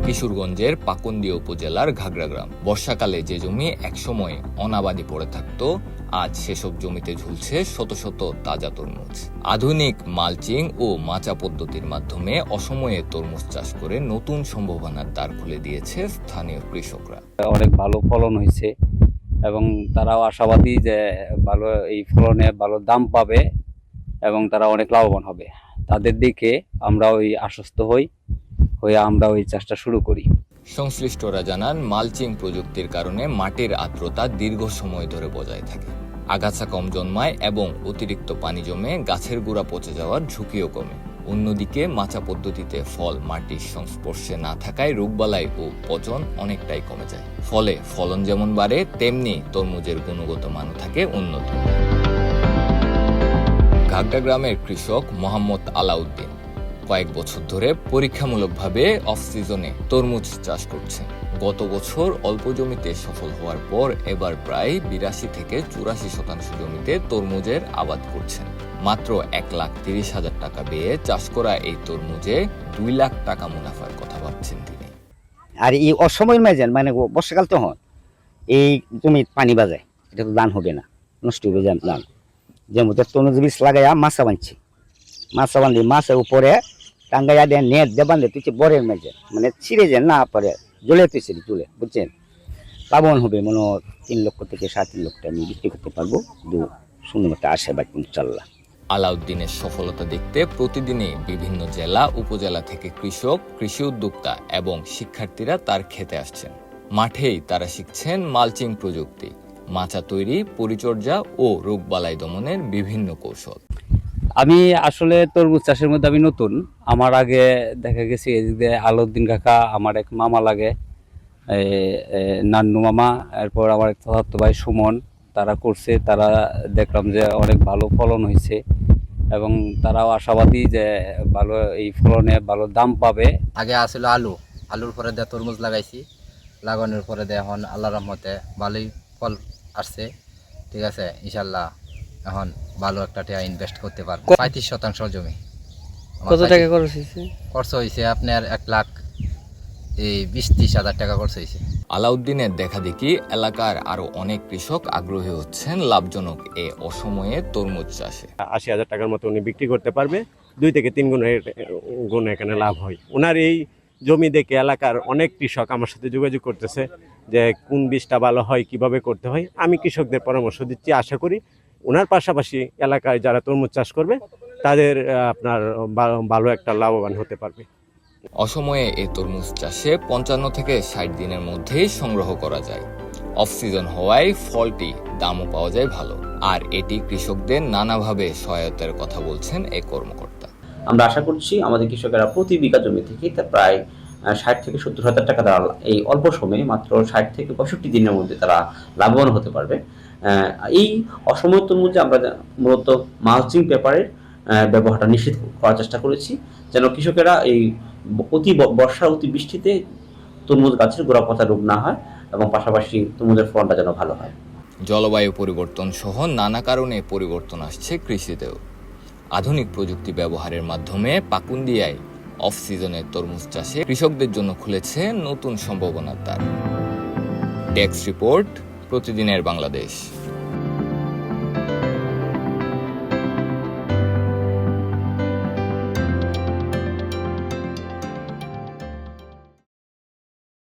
কিশোরগঞ্জের পাকুন্দিয়া উপজেলার ঘাগড়া গ্রাম। বর্ষাকালে যে জমি একসময় অনাবাদি পড়ে থাকতো, আজ সেসব জমিতে ঝুলছে শত শত তাজা তরমুজ। আধুনিক মালচিং ও মাচা পদ্ধতির মাধ্যমে অসময়ে তরমুজ চাষ করে নতুন সম্ভাবনার দ্বার খুলে দিয়েছে স্থানীয় কৃষকরা। অনেক ভালো ফলন হয়েছে এবং তারাও আশাবাদী যে ভালো এই ফলনে ভালো দাম পাবে এবং তারা অনেক লাভবান হবে। তাদের দিকে আমরা আশ্বস্ত হয়ে আমরা ওই চাষটা শুরু করি। সংশ্লিষ্টরা জানান, মালচিং প্রযুক্তির কারণে মাটির আর্দ্রতা দীর্ঘ সময় ধরে বজায় থাকে, আগাছা কম জন্মায় এবং অতিরিক্ত পানি জমে গাছের গোড়া পচে যাওয়ার ঝুঁকিও কমে। অন্যদিকে মাচা পদ্ধতিতে ফল মাটির সংস্পর্শে না থাকায় রোগবালাই ও পচন অনেকটাই কমে যায়। ফলে ফলন যেমন বাড়ে, তেমনি তরমুজের গুণগত মানও থাকে উন্নত। ঘাগড়া গ্রামের কৃষক মোহাম্মদ আলাউদ্দিন কয়েক বছর ধরে পরীক্ষামূলকভাবে অফ সিজনে তরমুজ চাষ করছেন। গত বছর অল্প জমিতে সফল হওয়ার পর এবার প্রায় ৮২ থেকে ৮৪% জমিতে তরমুজের আবাদ করছেন। মাত্র ১,৩০,০০০ টাকা ব্যয়ে চাষ করা এই তরমুজে ২ লাখ টাকা মুনাফার কথা ভাবছেন তিনি। আর এই অসময়ের মাঝে মানে বর্ষাকাল তো হয়, এই জমি পানি বাজায়, এটা তো ধান হবে না, নষ্ট হবে ধান। যেমন তরমুজ বীজ লাগাইয়া মাছা বাঁধছি, মাছা বাঁধি মাছের উপরে টাঙ্গাইয়া দিয়ে নেট দিয়ে বাঁধে তুই বরের মেঝে মানে ছিঁড়ে যায় না পরে জ্বলে তুই চুলে, বুঝছেন? লাভবান হবে মনে ৩ লক্ষ থেকে ৩.৫ লক্ষ আমি বিক্রি করতে পারবো, কিন্তু সুন্দর মতো আসে বা ইনশাল্লাহ। আলাউদ্দিনের সফলতা দেখতে প্রতিদিনই বিভিন্ন জেলা উপজেলা থেকে কৃষক, কৃষি উদ্যোক্তা এবং শিক্ষার্থীরা তার খেতে আসছেন। মাঠেই তারা শিখছেন মালচিং প্রযুক্তি, মাচা তৈরি, পরিচর্যা ও রোগবালাই দমনের বিভিন্ন কৌশল। আমি আসলে তরমুজ চাষের মধ্যে আমি নতুন। আমার আগে দেখা গেছে এদিকে আলাউদ্দিন কাকা, আমার এক মামা লাগে নান্নু মামা, এরপর আমার এক চাচাতো ভাই সুমন, তারা করছে। তারা দেখলাম যে অনেক ভালো ফলন হয়েছে এবং তারাও আশাবাদী যে ভালো এই ফলনে ভালো দাম পাবে। আগে আসলে আলুর পরে দিয়ে তরমুজ লাগাইছি, লাগানোর পরে দিয়ে এখন আল্লাহর রহমতে ভালোই ফল আসছে। ঠিক আছে, ইনশাল্লাহ এখন ভালো একটা টাকা ইনভেস্ট করতে পারবো। ৩৫% জমি। কত টাকা খরচ হয়েছে? খরচ হয়েছে আপনার ১,২০,০০০-৩০,০০০ টাকা খরচ হয়েছে। আলাউদ্দিনের দেখা দেখি এলাকার আরো অনেক কৃষক আগ্রহী হচ্ছেন লাভজনক এ অসময়ে তরমুজ চাষে। ৮০,০০০ টাকার মতো উনি বিক্রি করতে পারবে, ২ থেকে ৩ গুণ এখানে লাভ হয়। ওনার এই জমি দেখে এলাকার অনেক কৃষক আমার সাথে যোগাযোগ করতেছে যে কোন বীজটা ভালো হয়, কিভাবে করতে হয়। আমি কৃষকদের পরামর্শ দিচ্ছি। আশা করি ওনার পাশাপাশি এলাকায় যারা তরমুজ চাষ করবে তাদের আপনার ভালো একটা লাভবান হতে পারবে। অসময়ে এই তরমুজ চাষে ৫৫ থেকে ৬০ দিনের মধ্যেই সংগ্রহ করা যায়। অফ সিজন হওয়ায় ফলটি দামও পাওয়া যায় ভালো, আর এটি কৃষকদের নানাভাবে সহায়তার কথা বলছেন এই কর্মকর্তা। আমরা আশা করছি আমাদের কৃষকেরা প্রতি বিঘা জমি থেকে প্রায় ৬০ থেকে ৭০,০০০ টাকা তারা এই অল্প সময়ে মাত্র ৬০ থেকে ৬৫ দিনের মধ্যে তারা লাভবান হতে পারবে। এই অসময় তরমুজে আমরা মূলত মালচিং পেপারের ব্যবহারটা নিষিদ্ধ করার চেষ্টা করেছি, যেন কৃষকেরা এই বর্ষা অতিবৃষ্টিতে তরমুজ গাছের গোড়া পচা রোগ না হয় এবং পাশাপাশি তরমুজের ফলনটা যেন ভালো হয়। জলবায়ু পরিবর্তন সহ নানা কারণে পরিবর্তন আসছে কৃষিতেও। আধুনিক প্রযুক্তি ব্যবহারের মাধ্যমে পাকুন্দিয়ায় অফ সিজনের তরমুজ চাষে কৃষকদের জন্য খুলেছে নতুন সম্ভাবনার দ্বার। ডেস্ক রিপোর্ট, প্রতিদিনের বাংলাদেশ।